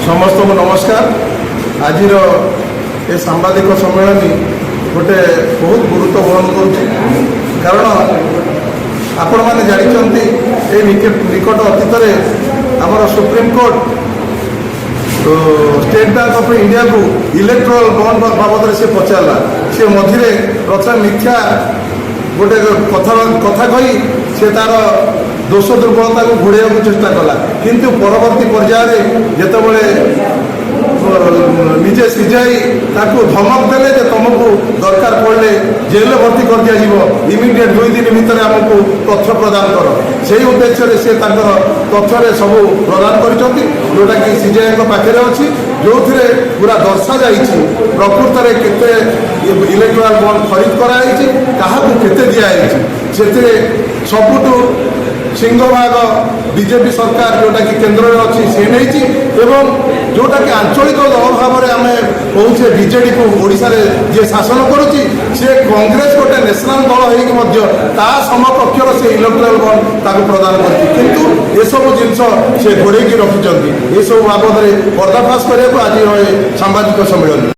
समस्त को नमस्कार। आज ये सांबादिक सम्मेलन गोटे बहुत गुरुत्व बहन कर आपण मैंने जानते ये निकट अतीत आमर supreme court state bank of India को इलेक्ट्रोल बॉन्ड बाबद से पचारा सी मझे प्रथम मिथ्या गोटे कथा कही से तार दोष दुर्बलता को घोड़े चेष्टा कला किंतु परवर्ती पर्याय जितेबले निजे सिझाई धमक देले जे तुमको दरकार पड़े जेल भर्ती कर दिया इमिडिएट 2 दिन भितर आमको तथ्य प्रदान कर से उद्देश्य से तथ्य सब प्रदान कर जोटा कि सीजेआई पाखे अच्छी जो पूरा दर्शा जाइए प्रकृत में केते इलेक्ट्रोल बॉन्ड खरीद कराई क्या केते दिखाई से सबुठू सिंहभाग बीजेपी सरकार जोटा कि केंद्र में अच्छी से नहीं एवं जोटा कि आंचलिक दल भाव में आम कहे बीजेडी को ओडिशा रे जे शासन करुच्ची से कांग्रेस गोटे नेशनल दल होता समकक्षर से इलेक्ट्रोल बॉन्ड प्रदान किंतु ये सब जिनस से घोड़े रखिंट ये सब बाबद पर्दाफाश करने को आज सांबादिक सम्मेलन।